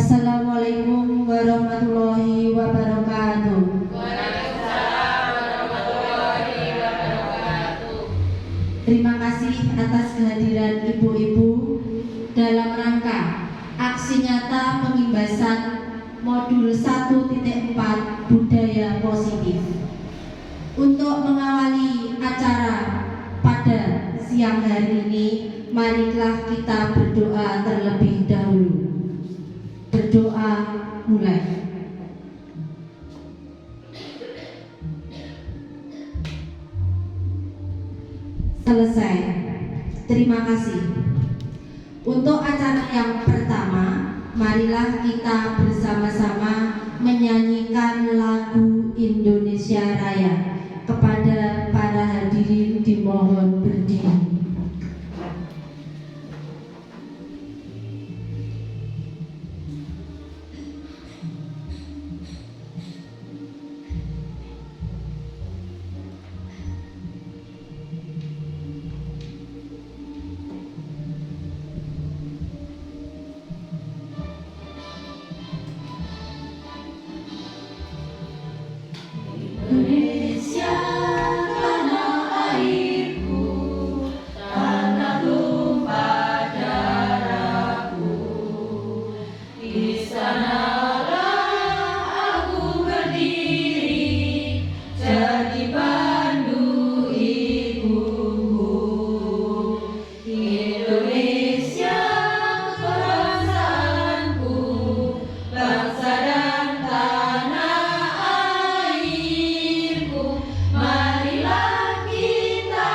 Assalamualaikum warahmatullahi wabarakatuh. Waalaikumsalam warahmatullahi wabarakatuh. Terima kasih atas kehadiran ibu-ibu dalam rangka aksi nyata pengimbasan modul 1.4 budaya positif. Untuk mengawali acara pada siang hari ini, marilah kita berdoa terlebih dahulu. Berdoa mulai. Selesai. Terima kasih. Untuk acara yang pertama, marilah kita bersama-sama menyanyikan lagu Indonesia Raya. Kepada para hadirin dimohon berdiri. Indonesia tanah airku, tanah tumpah darahku. Di sanalah aku berdiri, jadi pandu hidupku. Indonesia perasaanku, bangsa dan tanah airku. Marilah kita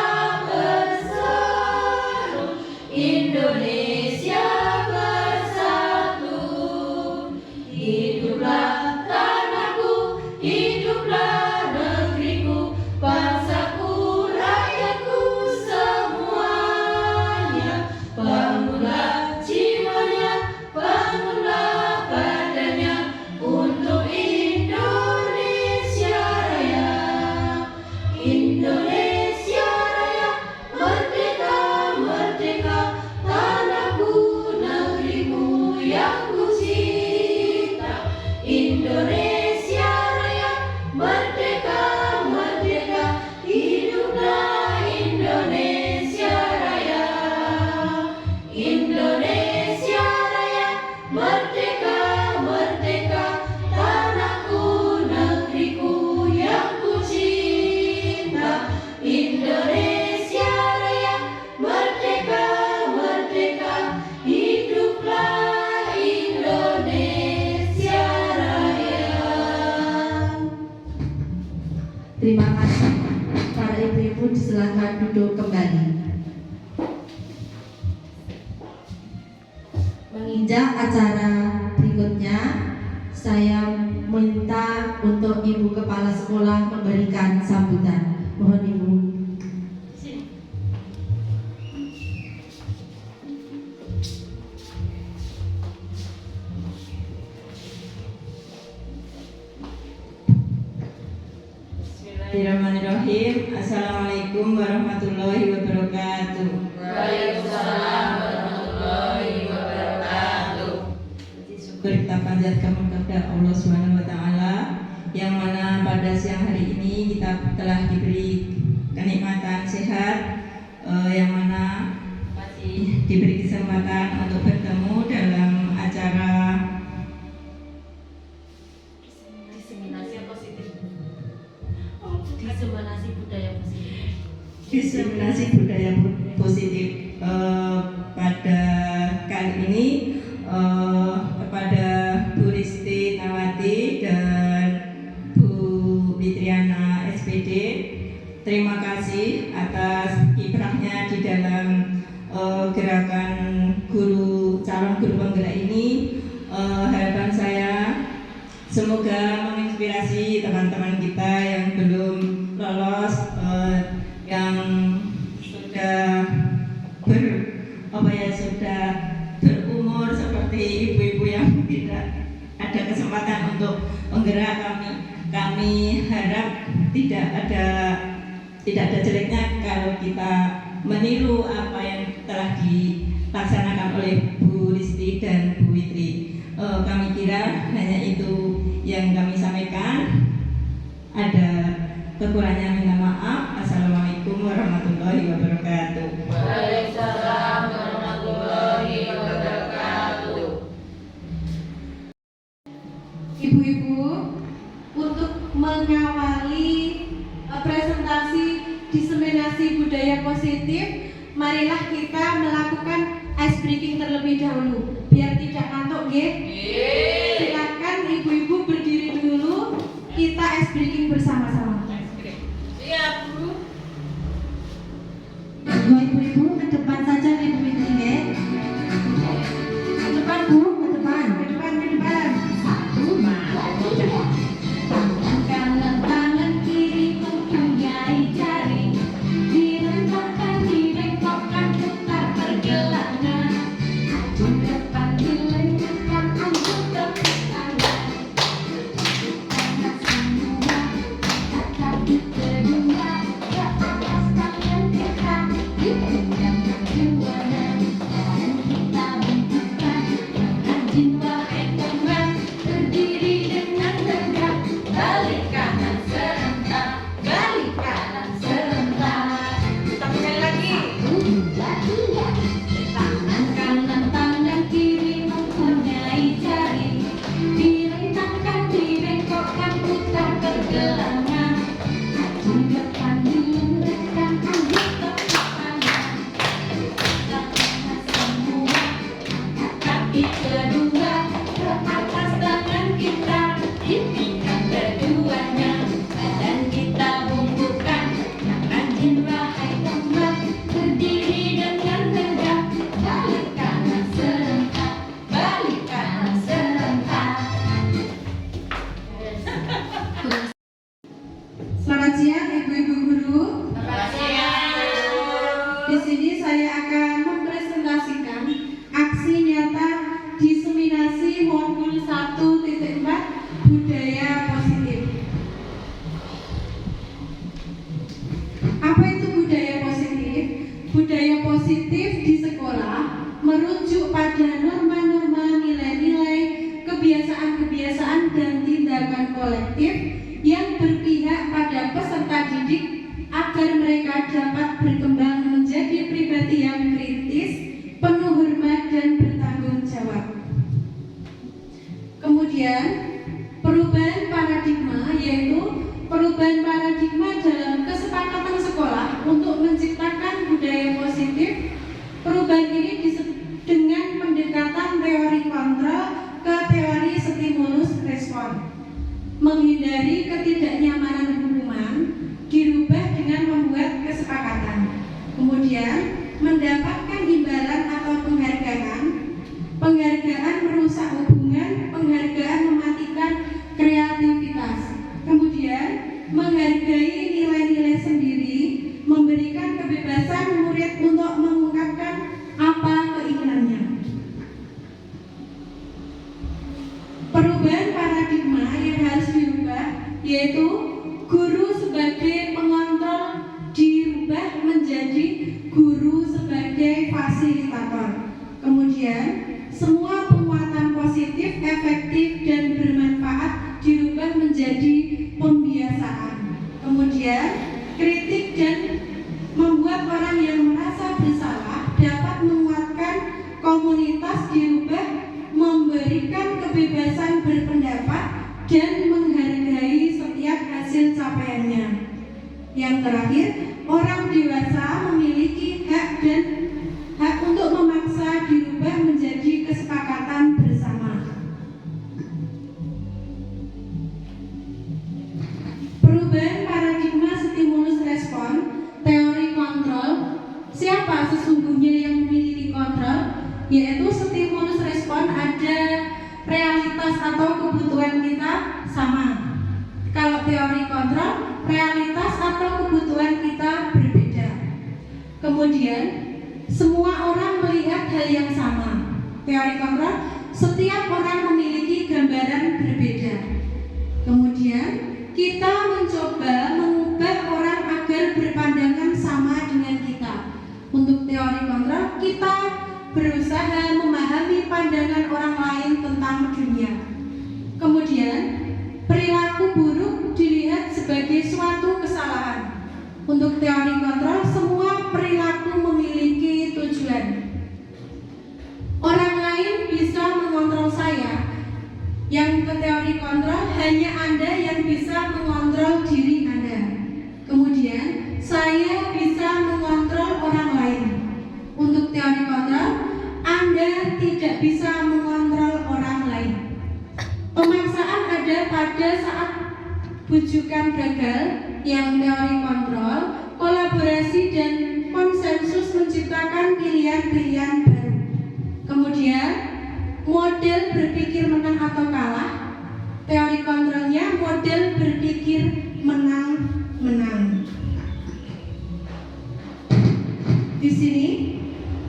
berseru, Indonesia bersatu. Hiduplah tanahku, hiduplah negeriku, bangsaku, rakyatku semuanya. Bangunlah jiwanya, bangunlah badannya untuk Indonesia Raya. Indonesia Raya, merdeka, merdeka, tanahku, negeriku yang ku cinta. Indonesia Raya, merdeka, merdeka, hiduplah Indonesia Raya. Indonesia Raya, merdeka, merdeka, tanahku, negeriku yang ku cinta. Indonesia Raya, merdeka, merdeka, hiduplah Indonesia Raya. Terima kasih. Para ibu-ibu disilakan duduk kembali. Menginjak acara berikutnya, saya minta untuk Ibu Kepala Sekolah memberikan sambutan. Mohon Ibu. Bismillahirrahmanirrahim. Assalamualaikum warahmatullahi wabarakatuh. Waalaikumsalam warahmatullahi wabarakatuh. Puji syukur kita panjatkan kepada Allah Subhanahu wa taala yang mana pada siang hari ini kita telah diberi kenikmatan sehat, yang mana masih diberi kesempatan untuk bertemu dalam acara Diseminasi positif. Diseminasi budaya positif. diseminasi budaya positif. Pada kali ini kepada Bu Risti Nawati dan Bu Witriana SPD, terima kasih atas kiprahnya di dalam gerakan calon guru penggerak ini. Harapan saya semoga menginspirasi teman-teman kita yang belum lolos, yang sudah sudah berumur seperti ibu-ibu yang tidak ada kesempatan untuk menggerak. Kami harap tidak ada jeleknya kalau kita meniru apa yang telah dilaksanakan oleh Bu Risti dan Bu Witri. kami kira hanya itu yang kami sampaikan. Ada kekurangannya minta maaf. Assalamualaikum warahmatullahi wabarakatuh. Waalaikumsalam warahmatullahi wabarakatuh. Ibu-ibu, untuk mengawali presentasi diseminasi budaya positif, marilah kita melakukan ice breaking terlebih dahulu biar tidak ngantuk nggih. Silakan ibu-ibu berdiri dulu, kita ice breaking bersama-sama. Siap, Bu. Dua ibu-ibu ke depan saja ibu-ibu nggih. Ke depan Bu, ke depan. Ke depan, ke depan. Tangan kanan tangan kiri mempunyai jari, direntangkan dibengkokkan putar pergelangan, aju depan dilanjutkan anjut tepuk tangan, tangan semua kaki kedua ke atas tangan kita dipegang keduanya dan kita bentukkan dengan jiwa ekonomi berdiri dengan tegak. Balik kanan serentak, balik kanan serentak. Sekali lagi. Tangan kanan tangan kiri mempunyai jari, direntangkan dibengkokkan putar pergelangan, aju depan diluruskan anjut tepuk tangan, tangan semua angkat kaki kedua ke atas tangan kita dipinggang keduanya, badan kita bungkukan yang rajin wahai teman, berdiri dengan tegak, balik kanan serentak, balik kanan serentak. Selamat siang ibu-ibu guru. Selamat siang. Di sini saya akan mempresentasikan aksi nyata diseminasi modul 1.4 budaya positif. Apa itu budaya positif? Budaya positif di sekolah merujuk pada norma-norma, nilai-nilai, kebiasaan-kebiasaan dan tindakan kolektif yang berpihak pada peserta didik agar mereka dapat berkembang menjadi pribadi yang kritis, penuh hormat dan bertanggung jawab. Kemudian perubahan paradigma, yaitu perubahan paradigma dalam kesepakatan sekolah untuk menciptakan budaya positif. Perubahan ini dengan pendekatan teori kontrol ke teori stimulus respon, menghindari ketidaknyamanan hukuman, dirubah dengan membuat kesepakatan. Kemudian mendapatkan imbalan atau penghargaan. Penghargaan merusak hubungan, penghargaan mematikan kreativitas. Kemudian menghargai nilai-nilai sendiri, memberikan kebebasan murid untuk mengungkapkan apa keinginannya. Perubahan paradigma yang harus dirubah, yaitu guru sebagai pengontrol dirubah menjadi guru sebagai fasilitator. Kemudian semua penguatan positif, efektif dan bermanfaat dirubah menjadi pembiasaan. Kemudian kritik dan membuat orang yang merasa bersalah dapat menguatkan komunitas dirubah memberikan kebebasan berpendapat dan menghargai setiap hasil capaiannya. Yang terakhir, orang dewasa memiliki hak dan hak untuk memaksa dirubah menjadi kesepakatan bersama. Perubahan paradigma stimulus respon, teori kontrol. Siapa sesungguhnya yang memiliki kontrol? Yaitu stimulus respon, ada realitas atau kebutuhan kita sama. Kalau teori kontrol, realitas atau kebutuhan kita berbeda. Kemudian semua orang melihat hal yang sama. Teori kontrol, setiap orang memiliki gambaran berbeda. Kemudian kita mencoba mengubah orang agar berpandangan sama dengan kita. Untuk teori kontrol, kita berusaha memahami pandangan orang lain tentang dunia. Kemudian, perilaku buruk dilihat sebagai suatu kesalahan. Untuk teori kontrol, semua perilaku memiliki tujuan. Orang lain bisa mengontrol saya. Yang ke teori kontrol, hanya Anda yang bisa mengontrol diri Anda. Kemudian, saya bisa mengontrol orang lain. Untuk teori kontrol, Anda tidak bisa mengontrol orang lain. Pemaksaan ada pada saat bujukan gagal, yang teori kontrol, kolaborasi dan konsensus menciptakan pilihan-pilihan baru. Kemudian, model berpikir menang atau kalah. Teori kontrolnya model berpikir menang-menang. Di sini,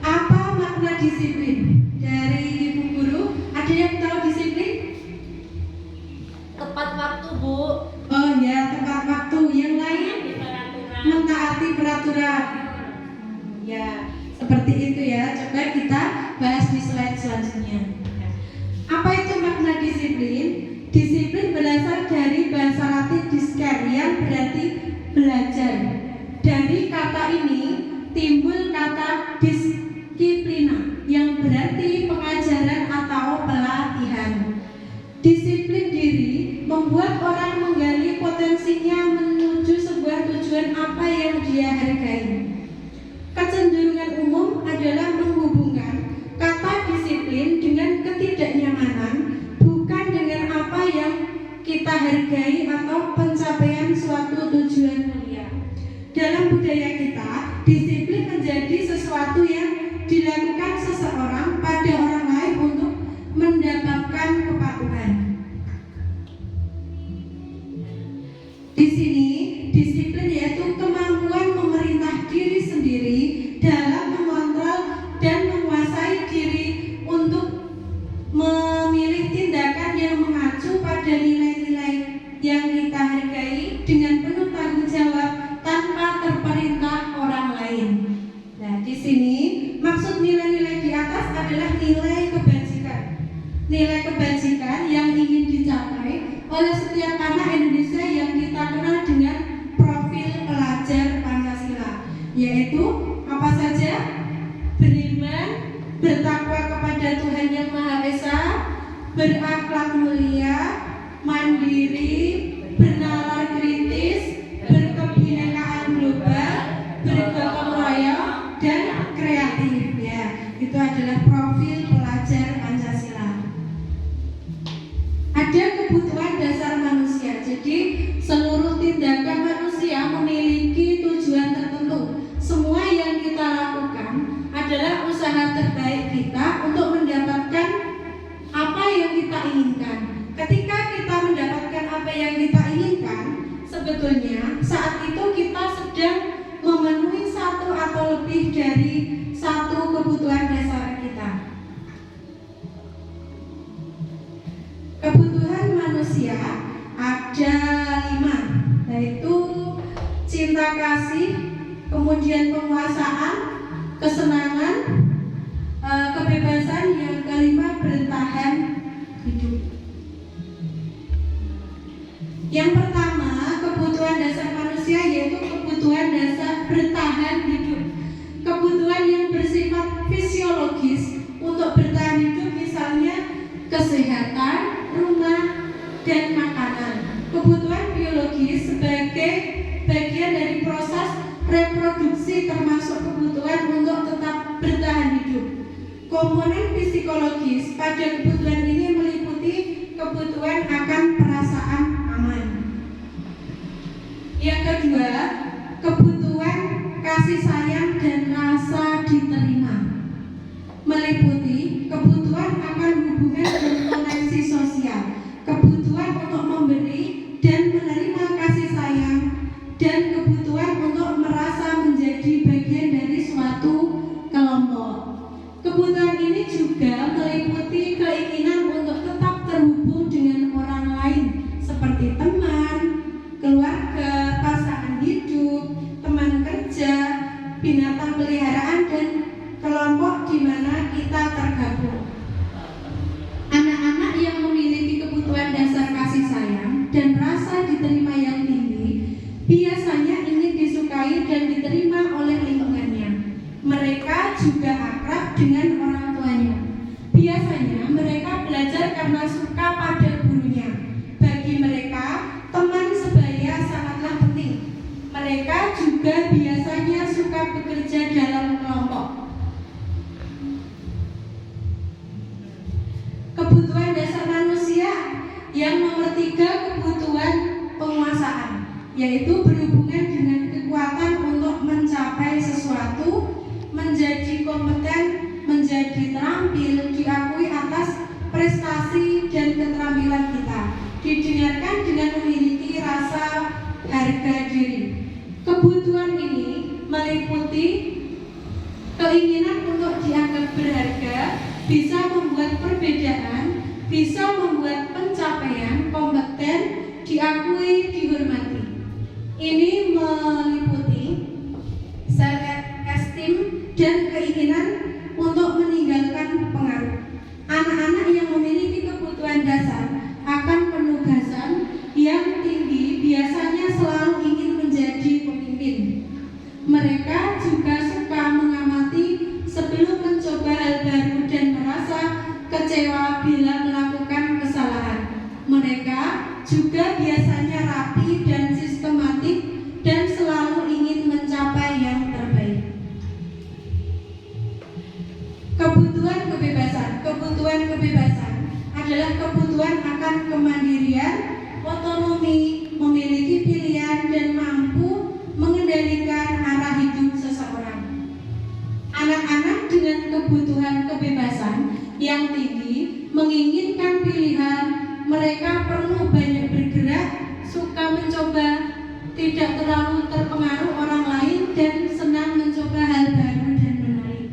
apa makna disiplin? Dari Ibu Guru, ada yang tahu disiplin? Tepat waktu, Bu. Oh ya, tepat waktu. Yang lain? Mentaati peraturan. Ya, seperti itu ya. Coba kita bahas di slide selanjutnya. Apa itu makna disiplin? Disiplin berasal dari bahasa Latin discer yang berarti belajar. Dari kata ini timbul kata disiplina yang berarti pengajaran atau pelatihan. Disiplin diri membuat orang menggali potensinya menuju sebuah tujuan apa yang dia hargai. Kecenderungan umum adalah menghubungkan kata disiplin dengan ketidaknyamanan, bukan dengan apa yang kita hargai atau pencapaian suatu tujuan mulia. Dalam budaya kita, disiplin menjadi sesuatu yang dilakukan seseorang pada orang lain untuk mendapatkan kepatuhan. Di sini, disiplin yaitu kemampuan memerintah diri sendiri dalam mengontrol dan menguasai diri untuk memilih tindakan yang mengacu pada nilai-nilai yang kita hargai dengan penuh tanggung jawab tanpa terperintah orang lain. Nah, di sini maksud nilai-nilai di atas adalah nilai kebajikan. Nilai kebajikan yang ingin dicapai oleh setiap anak Indonesia yang kita kenal dengan profil pelajar Pancasila, yaitu apa saja? Beriman, bertakwa kepada Tuhan Yang Maha Esa, berakhlak mulia, mandiri, bernalar kritis, berkebinekaan global, bergotong royong, dan kreatif. Ya, itu adalah profil pelajar Pancasila. Ada kebutuhan dasar manusia. Jadi seluruh tindakan manusia memiliki tujuan tertentu. Semua yang kita lakukan adalah usaha terbaik kita untuk mendapatkan apa yang kita inginkan. Ketika kita mendapatkan apa yang kita inginkan, sebetulnya saat itu kita sedang memenuhi satu atau lebih dari satu kebutuhan dasar kita. Kebutuhan manusia ada 5, yaitu cinta kasih, kemudian penguasaan, kesenangan, kebebasan, yang kelima bertahan hidup. Yang pertama, kebutuhan dasar manusia yaitu kebutuhan dasar bertahan hidup. Kebutuhan yang bersifat fisiologis untuk bertahan hidup, misalnya kesehatan, rumah, dan makanan. Kebutuhan biologis sebagai bagian dari proses reproduksi termasuk kebutuhan untuk tetap bertahan hidup. Komponen psikologis pada kebutuhan ini meliputi kebutuhan akan perasaan aman. Yang kedua, kebutuhan kasih sayang dan rasa diterima, meliputi kebutuhan akan hubungan dan koneksi sosial, kebutuhan untuk memberi dan menerima kasih sayang, dan kebutuhan untuk merasa menjadi bagian dari suatu kelompok. Kebutuhan ini juga meliputi keinginan untuk tetap terhubung dengan orang lain seperti teman, keluarga, pasangan hidup, teman kerja, binatang peliharaan, dan kelompok di mana kita yaitu berhubungan dengan kekuatan untuk mencapai sesuatu, menjadi kompeten, menjadi terampil, diakui atas prestasi dan keterampilan kita, didengarkan dengan memiliki rasa harga diri. Kebutuhan ini meliputi keinginan untuk dianggap berharga, bisa membuat perbedaan, bisa membuat pencapaian, kompeten, diakui, dihormati. Ini meliputi self-esteem dan keinginan untuk meninggalkan pengaruh. Anak-anak yang memiliki kebutuhan dasar akan penugasan yang tinggi biasanya selalu ingin menjadi pemimpin. Mereka juga suka mengamati sebelum mencoba hal baru dan merasa kecewa bila melakukan kesalahan. Mereka juga biasanya rapi dan sistematik dan selalu ingin mencapai yang terbaik. Kebutuhan kebebasan adalah kebutuhan akan kemandirian, otonomi, memiliki pilihan dan mampu mengendalikan arah hidup seseorang. Anak-anak dengan kebutuhan kebebasan yang tinggi menginginkan pilihan, mereka perlu banyak bergerak, suka mencoba, tidak terlalu terpengaruh orang lain dan senang mencoba hal baru dan menarik.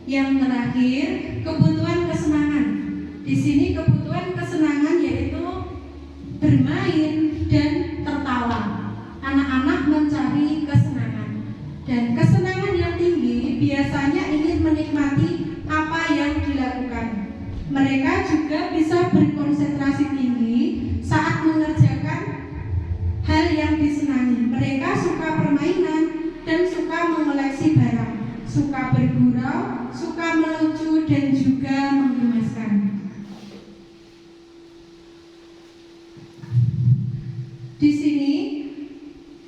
Yang terakhir, kebutuhan kesenangan. Di sini kebutuhan kesenangan yaitu bermain dan tertawa. Anak-anak mencari kesenangan, dan kesenangan yang tinggi biasanya ingin menikmati apa yang dilakukan. Mereka juga bisa berkonsentrasi tinggi saat mengerjakan hal yang disenangi. Mereka suka permainan dan suka mengoleksi barang, suka bergurau, suka melucu dan juga menggemaskan. Di sini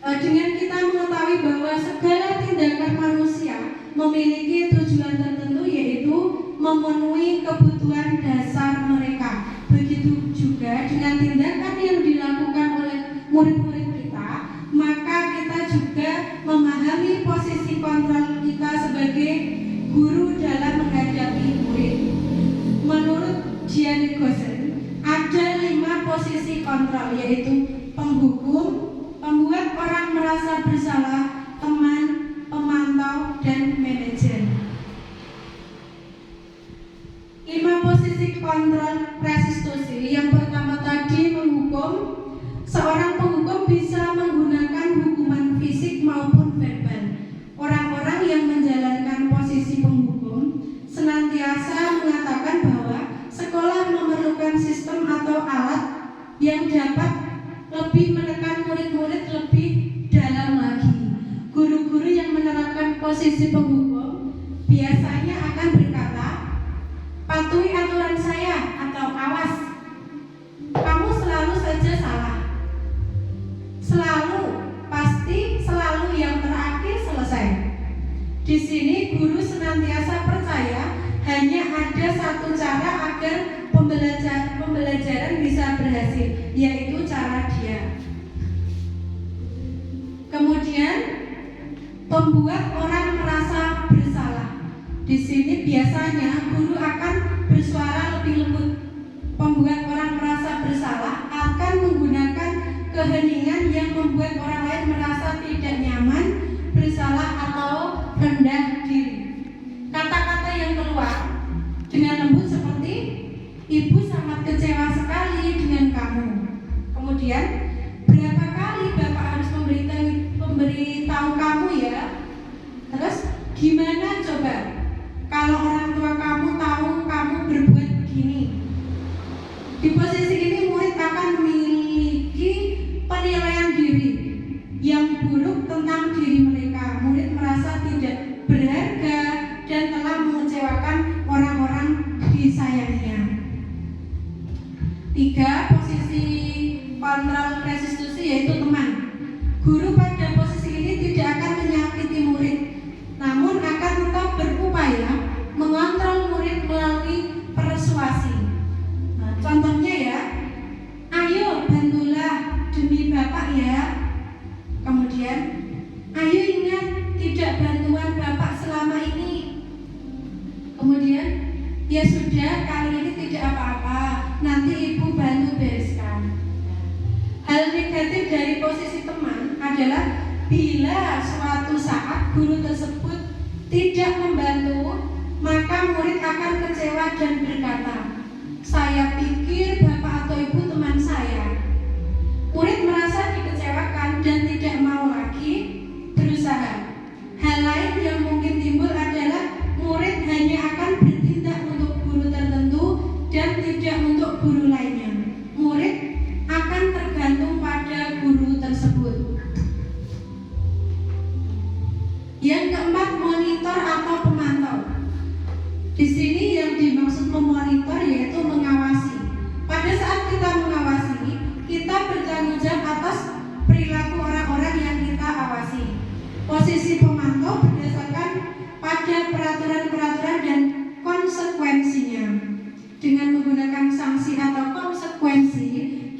dengan kita mengetahui bahwa segala tindakan manusia memiliki tujuan tertentu, yaitu memenuhi kebutuhan dasar mereka. Begitu juga dengan tindakan yang dilakukan oleh murid-murid kita, maka kita juga memahami posisi kontrol kita sebagai guru dalam menghadapi murid. Menurut Gianni Gosen, ada 5 posisi kontrol, yaitu penghukum, pembuat orang merasa bersalah, teman, pemantau, dan manajer. 5 posisi kontrol restitusi. Yang pertama tadi menghukum. Seorang penghukum bisa menggunakan hukuman fisik maupun verbal. Orang-orang yang menjalankan posisi penghukum senantiasa mengatakan bahwa sekolah memerlukan sistem atau alat yang dapat lebih menekan murid-murid lebih dalam lagi. Guru-guru yang menerapkan posisi penghukum biasanya akan berkata, patuhi aturan saya, atau awas, kamu selalu saja salah. Selalu, pasti selalu yang terakhir selesai. Di sini guru senantiasa percaya hanya ada satu cara agar pembelajaran bisa berhasil, yaitu cara dia. Kemudian membuat orang merasa bersalah. Di sini biasanya guru akan bersuara lebih lembut. Membuat orang merasa bersalah akan menggunakan keheningan yang membuat orang lain merasa tidak nyaman, bersalah atau rendah diri. Kata-kata yang keluar dengan lembut seperti, ibu sangat kecewa sekali dengan kamu. Kemudian, berapa kali bapak harus memberitahu kamu ya? Terus, gimana coba kalau orang tua kamu tahu kamu berbuat begini? Di posisi ini murid akan memiliki penilaian diri yang buruk tentang diri mereka. Murid merasa tidak berharga dan telah mengecewakan orang-orang disayangnya. 3. Posisi kontrol restitusi yaitu teman. Guru pada posisi ini tidak akan menyakiti murid, namun akan tetap berupaya mengontrol murid melalui persuasi. Contohnya ya, ayo bantulah demi bapak ya. bila suatu saat guru tersebut tidak membantu, maka murid akan kecewa dan berkata, "Saya pikir Bapak atau Ibu teman saya." Murid merasa dikecewakan dan tidak mau lagi berusaha. Hal lain yang mungkin timbul adalah murid hanya akan bertindak untuk guru tertentu dan tidak untuk guru lainnya. Murid akan tergantung pada guru tersebut. Yang keempat, monitor atau pemantau. Di sini yang dimaksud memonitor yaitu mengawasi. Pada saat kita mengawasi, kita bertanggung jawab atas perilaku orang-orang yang kita awasi. Posisi pemantau berdasarkan pada peraturan-peraturan dan konsekuensinya. Dengan menggunakan sanksi atau konsekuensi,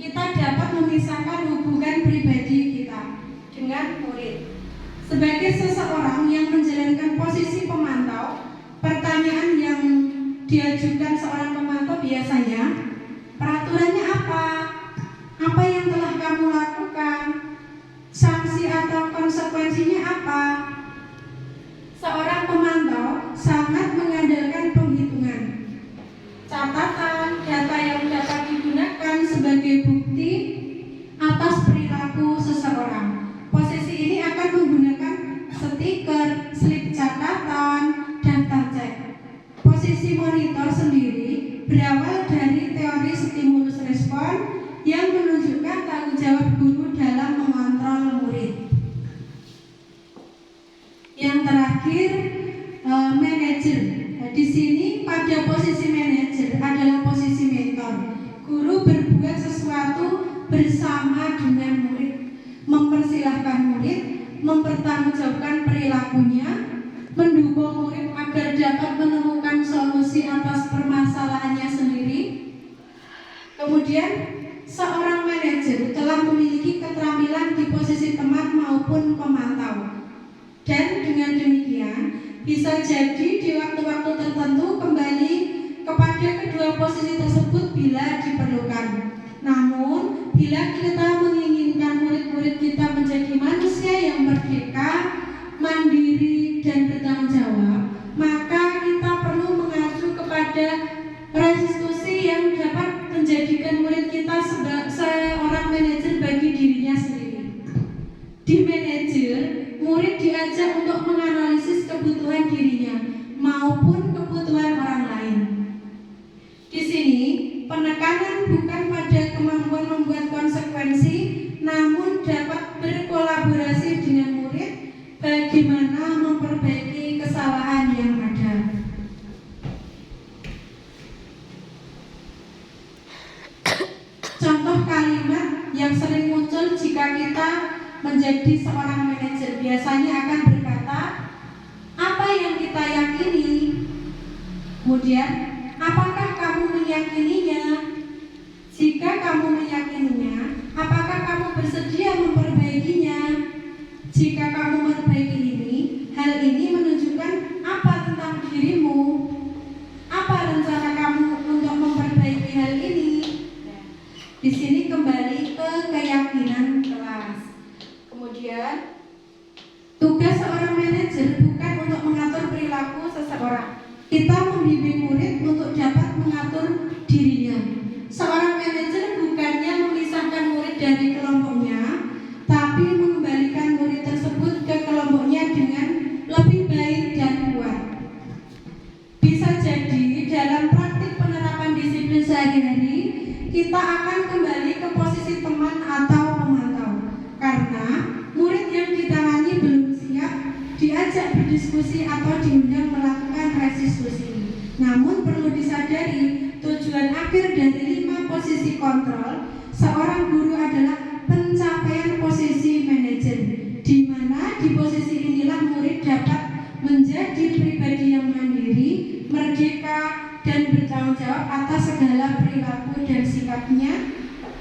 kita dapat memisahkan hubungan pribadi kita dengan murid. Sebagai seseorang yang menjalankan posisi pemantau, pertanyaan yang diajukan seorang pemantau biasanya, peraturannya apa? Apa yang telah kamu lakukan? Sanksi atau konsekuensinya apa? Seorang pemantau sangat mengandalkan penghitungan, catatan, data yang dapat digunakan sebagai bukti atas perilaku seseorang. Posisi ini akan menggunakan stiker, slip catatan, daftar cek. Posisi monitor sendiri berawal dari teori stimulus respon yang menunjukkan tanggung jawab guru dalam mengontrol murid. Yang terakhir, manajer. Di sini pada posisi manajer adalah posisi mentor. Guru berbuat sesuatu bersama dengan murid, mempersilahkan murid, mempertanggungjawabkan perilakunya, mendukung murid agar dapat menemukan solusi atas permasalahannya sendiri. Kemudian, seorang manajer telah memiliki keterampilan di posisi teman maupun pemantau. Dan dengan demikian, bisa jadi di waktu-waktu tertentu kembali kepada kedua posisi tersebut bila diperlukan. Namun, bila kita menginginkan murid-murid kita menjadi manusia yang merdeka, mandiri, dan bertanggung jawab, maka kita perlu mengacu kepada restitusi yang dapat menjadikan murid kita seorang manajer bagi dirinya sendiri. Di manajer, murid diajak untuk menganalisis kebutuhan dirinya maupun kebutuhan orang lain. Di sini, penekanan bukan pada kemampuan membuat konsekuensi, namun dapat berkolaborasi dengan murid bagaimana memperbaiki kesalahan yang ada. Contoh kalimat yang sering muncul jika kita menjadi seorang manajer biasanya akan berkata, "Apa yang kita yakini?" Kemudian, "Apakah kamu meyakininya? Jika kamu meyakininya, apakah kamu bersedia memperbaikinya? Jika kamu memperbaiki ini, hal ini menunjukkan apa tentang dirimu? Apa rencana kamu untuk memperbaiki hal ini?" Di sini kembali ke keyakinan kelas. Kemudian, tugas seorang manajer bukan untuk mengatur perilaku seseorang. Kita membimbing murid untuk dapat mengatur dirinya. Seorang manajer bukannya memisahkan murid dari kelompoknya, tapi mengembalikan murid tersebut ke kelompoknya dengan lebih baik dan kuat. Bisa jadi dalam praktik penerapan disiplin sehari-hari, kita akan kembali ke posisi teman atau pemantau. Karena murid yang ditangani belum siap diajak berdiskusi atau diundang melakukan restitusi. Namun perlu disadari, tujuan akhir dari 5 posisi kontrol seorang guru adalah pencapaian posisi manajer, di mana di posisi inilah murid dapat menjadi pribadi yang mandiri, merdeka, dan bertanggung jawab atas segala perilaku dan sikapnya,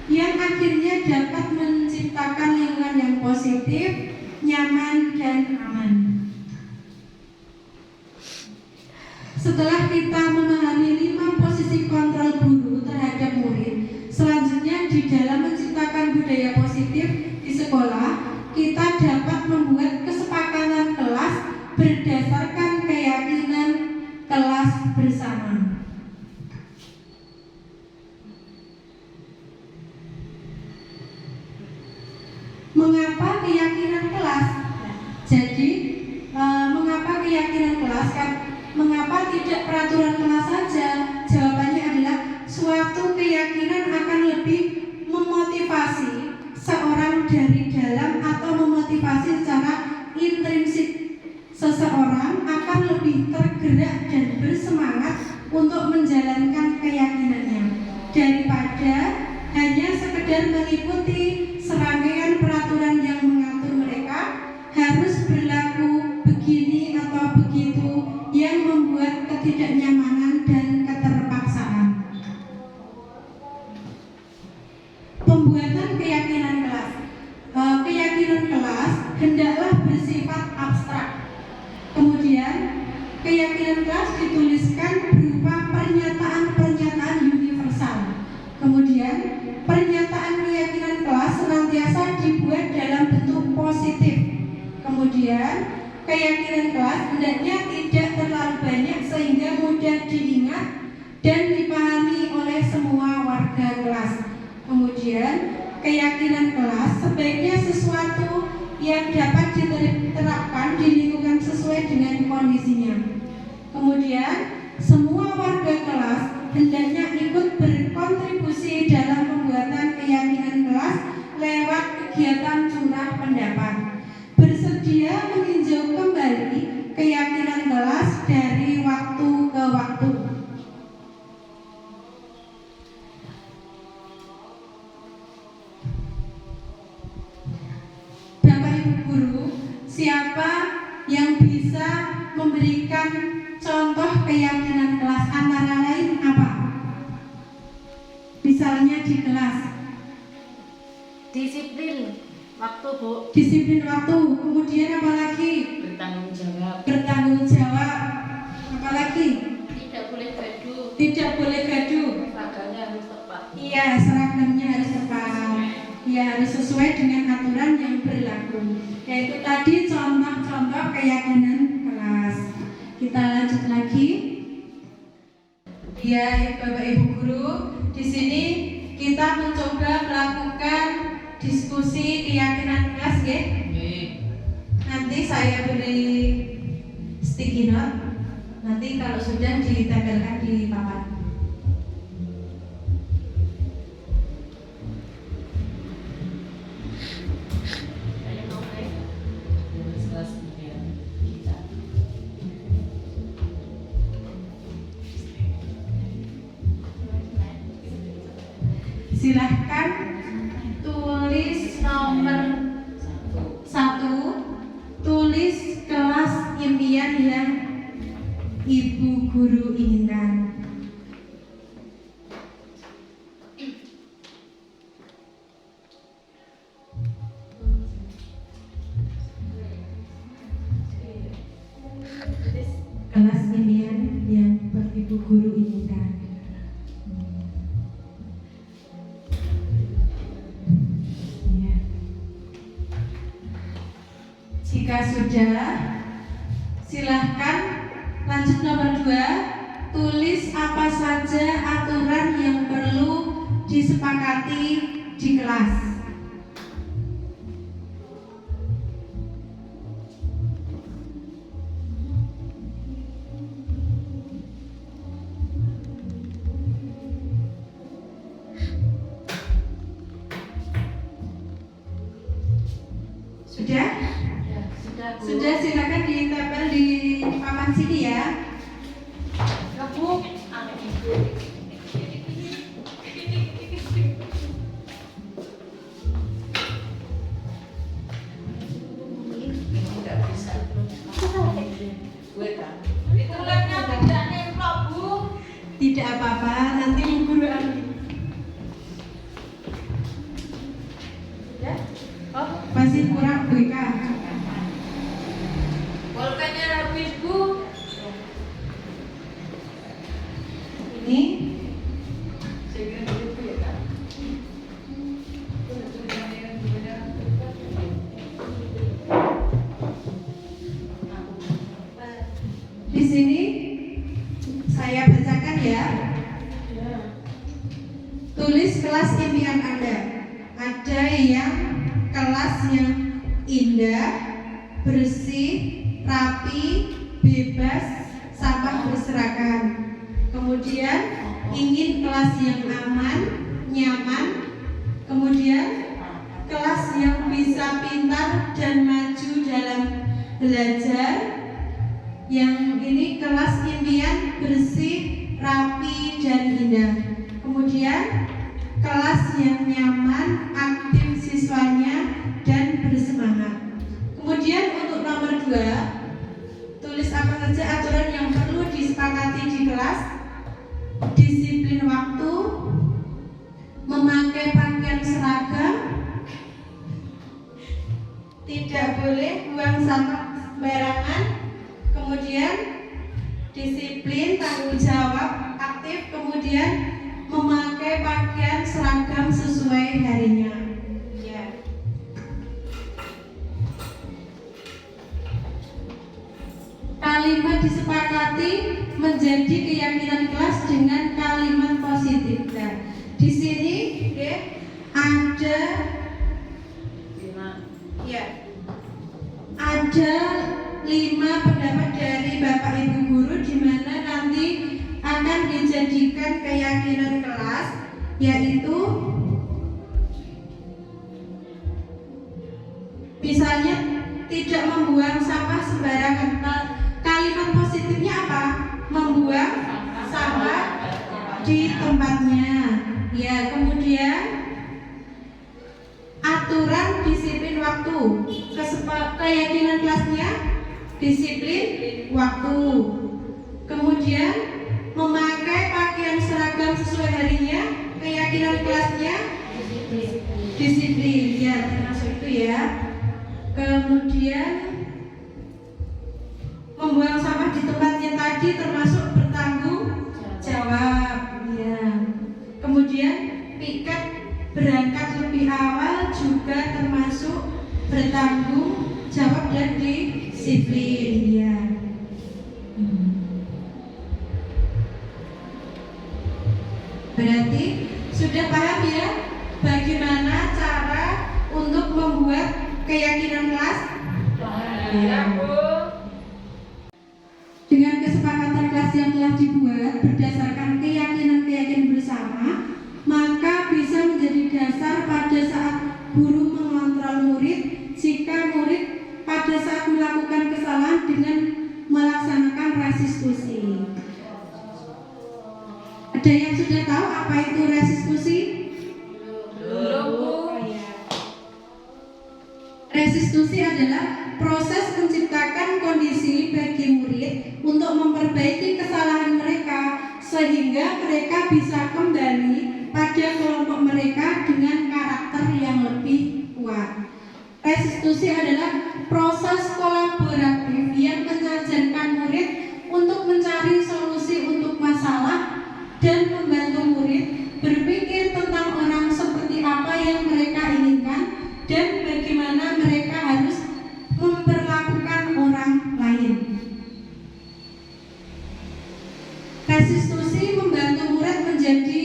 yang akhirnya dapat menciptakan lingkungan yang positif, nyaman, dan aman. Setelah kita memahami 5 posisi kontrol guru terhadap murid, selanjutnya di dalam menciptakan budaya positif di sekolah, kita dapat dari dalam atau memotivasi secara intrinsik. Seseorang akan lebih tergerak dan bersemangat untuk menjalankan keyakinannya daripada hanya sekedar mengikuti serangkaian peraturan yang mengatur mereka harus berlaku begini atau begitu yang membuat ketidaknyamanan dan keterpaksaan. Pembuatan keyakinan kelas. Keyakinan kelas hendaklah bersifat abstrak. Kemudian, keyakinan kelas dituliskan berupa pernyataan-pernyataan universal. Kemudian, pernyataan keyakinan kelas senantiasa dibuat dalam bentuk positif. Kemudian, keyakinan kelas hendaknya tidak terlalu banyak sehingga mudah diingat dan dipahami oleh semua warga kelas. Kemudian, keyakinan kelas sebaiknya sesuatu yang dapat diterapkan di lingkungan sesuai dengan kondisinya. Kemudian, semua warga kelas hendaknya ikut berkontribusi dalam pembuatan keyakinan kelas lewat kegiatan curah pendapat. Bersedia meninjau kembali keyakinan kelas dari waktu ke waktu. Bapak Ibu guru, siapa yang bisa memberikan contoh keyakinan kelas antara lain apa? Misalnya di kelas. Disiplin waktu, Bu. Disiplin waktu. Kemudian apa lagi? Bertanggung jawab. Bertanggung jawab. Apa lagi? Tidak boleh gaduh. Tidak boleh gaduh. Seragamnya harus tepat. Iya, seragamnya harus tepat. Ya, harus sesuai dengan aturan yang berlaku. Yaitu tadi contoh-contoh keyakinan kelas. Kita lanjut lagi. Ya, Bapak Ibu guru, di sini kita mencoba melakukan diskusi keyakinan kelas, ya. Nanti saya beri sticky note. Nanti kalau sudah ditempelkan di papan. Silahkan tulis nomor 1, tulis kelas impian yang Ibu guru inginkan. Kelas impian yang Ibu guru inginkan. Jika sudah, silahkan lanjut nomor 2, tulis apa saja aturan yang perlu disepakati di kelas. Sudah? Sudah, silakan ditempel di papan sini ya. Bu. Tidak bisa. Gue kan. Itu labnya tidak nemplok, Bu. Tidak apa-apa, nanti Ibu guru ambil. Oh, masih kurang BK. Pulpennya habis, Bu. Ini Saya kira dulu ya, Kak. di sini saya bacakan ya. Tulis kelas impian Anda. Ada yang kelasnya indah, bersih, rapi, bebas, sampah berserakan. Kemudian ingin kelas yang aman, nyaman. Kemudian kelas yang tetap pintar dan maju dalam belajar. Yang ini kelas impian bersih, rapi, dan indah. Kemudian kelas yang nyaman, aktif siswanya, dan bersemangat. Kemudian untuk nomor 2, tulis apa saja aturan yang perlu disepakati di kelas. Disiplin waktu, memakai pakaian seragam, tidak boleh buang sampah sembarangan, kemudian disiplin, tanggung jawab, aktif, kemudian memakai pakaian seragam sesuai harinya. Ya. Kalimat disepakati menjadi keyakinan kelas dengan kalimat positif. Nah, di sini ada ada 5 pendapat dari Bapak Ibu guru di mana nanti akan dijadikan keyakinan kelas, yaitu misalnya tidak membuang sampah sembarangan. Kalimat positifnya apa? Membuang sampah di tempatnya. Ya, kemudian aturan disiplin waktu. Keyakinan kelasnya disiplin waktu. Kemudian memakai pakaian seragam sesuai harinya. Keyakinan kelasnya disiplin. Ya, termasuk itu ya. Kemudian membuang sampah di tempatnya tadi termasuk bertanggung jawab. Ya. Kemudian piket berangkat lebih awal juga termasuk bertanggung jawab dan disiplin. Ya. Berarti sudah paham ya bagaimana cara untuk membuat keyakinan kelas? Ya. Dengan kesepakatan kelas yang telah dibuat berdasarkan keyakinan-keyakinan bersama, maka bisa menjadi dasar pada saat guru mengontrol murid jika murid pada saat melakukan kesalahan dengan melaksanakan restitusi. Ada yang sudah tahu apa itu restitusi? Restitusi adalah proses menciptakan kondisi bagi murid untuk memperbaiki kesalahan mereka sehingga mereka bisa kembali pada kelompok mereka dengan karakter yang lebih kuat. Restitusi adalah proses kolaboratif yang mengajarkan murid untuk mencari solusi untuk masalah dan membantu murid berpikir tentang orang seperti apa yang mereka inginkan dan bagaimana mereka harus memperlakukan orang lain. Restitusi membantu murid menjadi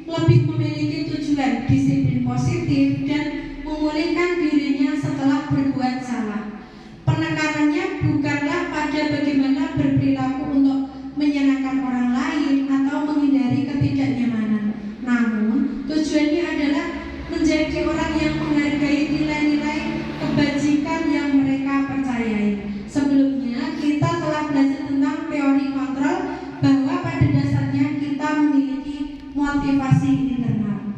lebih memiliki tujuan, disiplin positif, dan memulihkan dirinya setelah berbuat salah. Penekanannya bukanlah pada bagaimana berperilaku untuk menyenangkan orang lain atau menghindari ketidaknyamanan, namun tujuannya adalah menjadi orang yang menghargai nilai-nilai kebajikan yang mereka percayai. Sebelumnya kita telah belajar tentang teori kontrol bahwa pada dasarnya kita memiliki motivasi internal.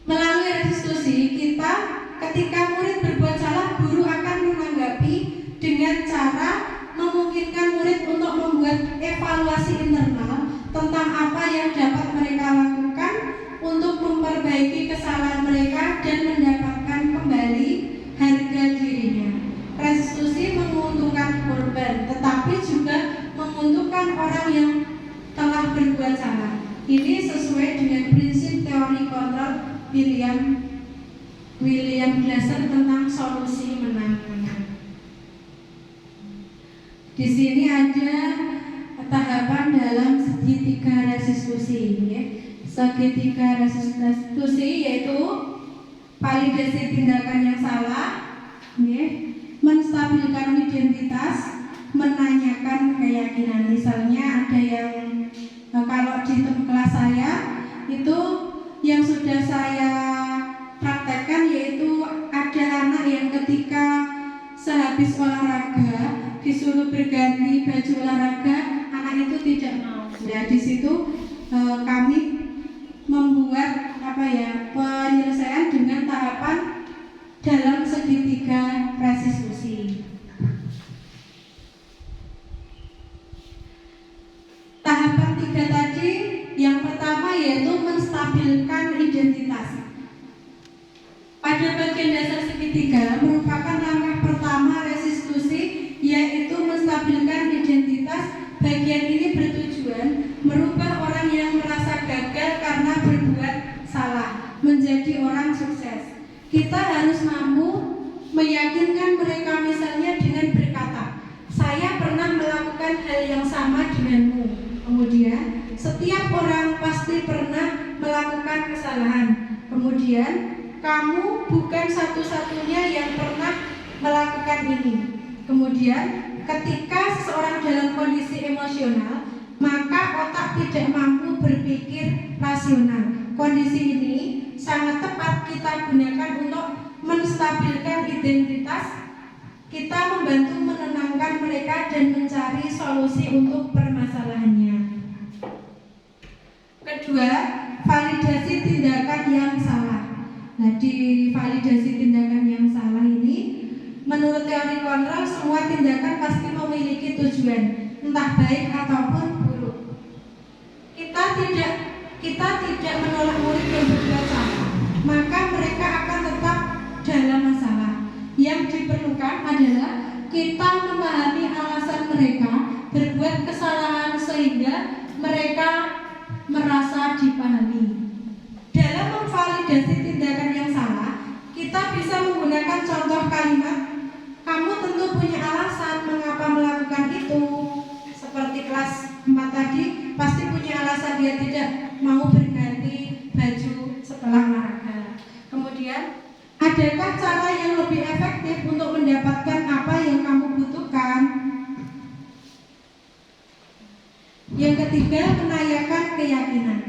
Melalui restitusi kita, ketika murid berbuat salah, guru akan menanggapi dengan cara memungkinkan murid untuk membuat evaluasi internal tentang apa yang dapat mereka lakukan untuk memperbaiki kesalahan mereka dan mendapatkan kembali harga dirinya. Restitusi menguntungkan korban, tetapi juga menguntungkan orang yang telah berbuat salah. Ini sesuai dengan prinsip teori kontrol William Glasser tentang solusi menang-menang. Di sini ada tahapan dalam segitiga restitusi. Ya. Segitiga restitusi yaitu validasi tindakan yang salah, ya, menstabilkan identitas, menanyakan keyakinan. Misalnya ada yang kalau di kelas saya itu yang sudah saya praktekkan yaitu ada berganti baju olahraga, anak itu tidak mau. Ya di situ kami membuat penyelesaian dengan tahapan dalam segitiga restitusi. Tahapan 3 tadi, yang pertama yaitu menstabilkan identitas. Pada bagian dasar segitiga merupakan langkah pertama restitusi, yaitu menstabilkan identitas. Bagian ini bertujuan merubah orang yang merasa gagal karena berbuat salah menjadi orang sukses. Kita harus mampu meyakinkan mereka, misalnya dengan berkata, saya pernah melakukan hal yang sama denganmu. Kemudian, setiap orang pasti pernah melakukan kesalahan. Kemudian, kamu bukan satu-satunya yang pernah melakukan ini. Kemudian, ketika seseorang dalam kondisi emosional, maka otak tidak mampu berpikir rasional. Kondisi ini sangat tepat kita gunakan untuk menstabilkan identitas. Kita membantu menenangkan mereka dan mencari solusi untuk permasalahannya. Kedua, validasi tindakan yang salah. Nah, di validasi tindakan yang salah ini, menurut teori kontrol, semua tindakan pasti memiliki tujuan, entah baik ataupun buruk. Kita tidak menolak murid yang berbuat salah, maka mereka akan tetap dalam masalah. Yang diperlukan adalah kita memahami alasan mereka berbuat kesalahan sehingga mereka merasa dipahami. Dalam memvalidasi tindakan yang salah, kita bisa menggunakan contoh kalimat, kamu tentu punya alasan mengapa melakukan itu. Seperti kelas 4 tadi, pasti punya alasan dia tidak mau berganti baju setelah olahraga. Kemudian, adakah cara yang lebih efektif untuk mendapatkan apa yang kamu butuhkan? Yang ketiga, menayakan keyakinan.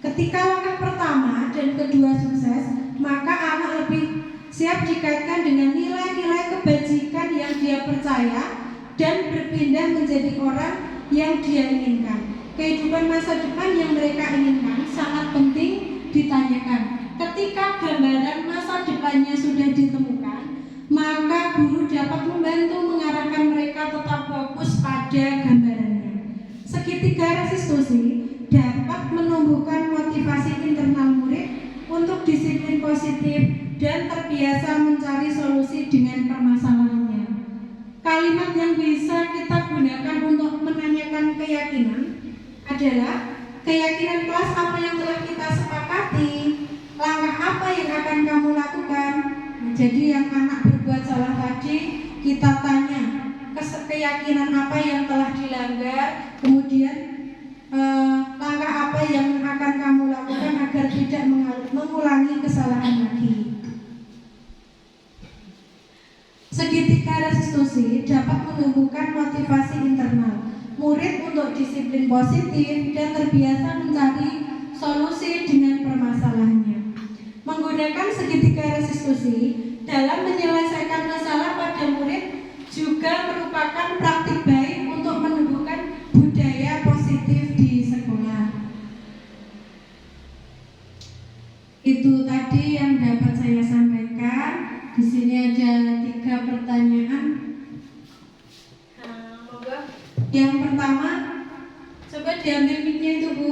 Ketika langkah pertama dan kedua sukses, maka anak lebih siap dikaitkan dengan nilai-nilai kebajikan yang dia percaya dan berpindah menjadi orang yang dia inginkan. Kehidupan masa depan yang mereka inginkan sangat penting ditanyakan. Ketika gambaran masa depannya sudah ditemukan, maka guru dapat membantu mengarahkan mereka tetap fokus pada gambarannya. Segitiga restitusi dapat menumbuhkan motivasi internal murid untuk disiplin positif dan terbiasa mencari solusi dengan permasalahannya. Kalimat yang bisa kita gunakan untuk menanyakan keyakinan adalah keyakinan kelas apa yang telah kita sepakati, langkah apa yang akan kamu lakukan. Jadi yang anak berbuat salah tadi, kita tanya keyakinan apa yang telah dilanggar, kemudian langkah apa yang akan kamu lakukan agar tidak mengulangi kesalahan lagi. Segitiga restitusi dapat menumbuhkan motivasi internal murid untuk disiplin positif dan terbiasa mencari solusi dengan permasalahannya. Menggunakan segitiga restitusi dalam menyelesaikan masalah pada murid juga merupakan praktik baik untuk menumbuhkan budaya positif di sekolah. Itu tadi yang dapat saya sampaikan. Di sini ada 3 pertanyaan. Yang pertama, coba diambil mic-nya itu, Bu.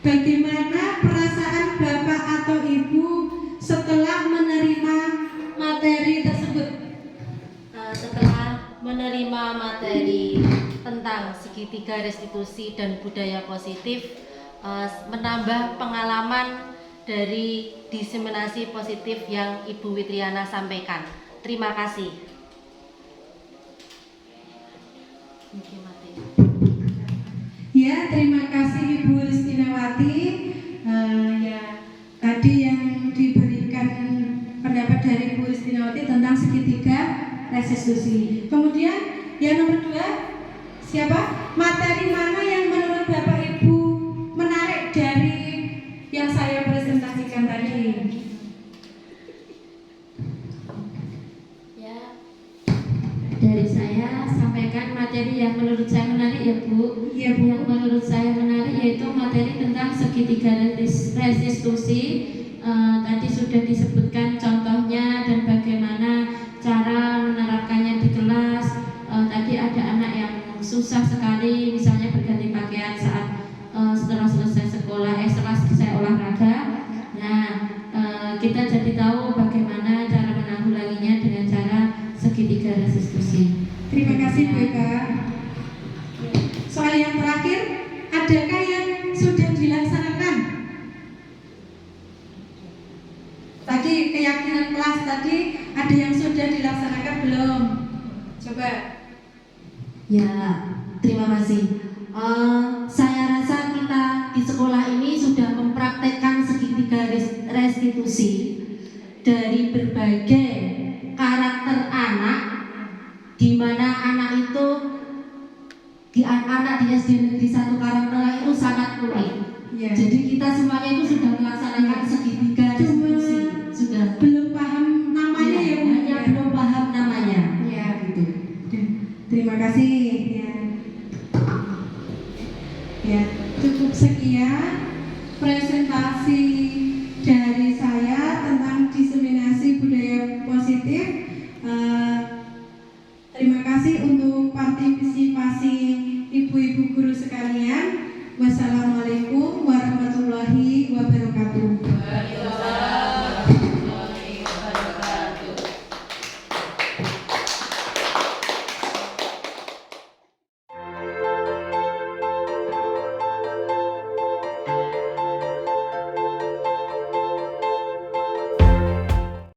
Bagaimana perasaan Bapak atau Ibu setelah menerima materi tersebut? Setelah menerima materi tentang segitiga restitusi dan budaya positif, menambah pengalaman dari diseminasi positif yang Ibu Witriana sampaikan. Terima kasih. Ya, terima kasih Ibu Ristinawati. Ya, tadi yang diberikan pendapat dari Ibu Ristinawati tentang segitiga restitusi. Kemudian yang nomor 2, siapa? Materi mana yang menurut Bapak Ibu menarik dari yang saya presentasikan tadi? Ya. Ada dari saya sampaikan materi yang menurut saya menarik ya Bu. Iya, Bu. Yang menurut saya menarik yaitu materi tentang segitiga restitusi. Tadi sudah disebutkan contohnya dan bagaimana cara menerapkannya di kelas. Tadi ada anak yang susah sekali, misalnya berganti pakaian saat setelah selesai sekolah, setelah selesai olahraga. Nah, kita jadi tahu bagaimana cara menanggulanginya dengan cara segitiga restitusi. Terima kasih Bu Eka. Soal yang terakhir, adakah yang sudah dilaksanakan? Tadi keyakinan kelas tadi ada yang sudah dilaksanakan belum? Coba. Ya, terima kasih. Saya rasa kita di sekolah ini sudah mempraktekkan segitiga restitusi dari berbagai karakter anak, di mana anak itu anak di SD Negeri 1 Karangtengah itu sangat unik. Ya. Jadi kita semuanya itu sudah melaksanakan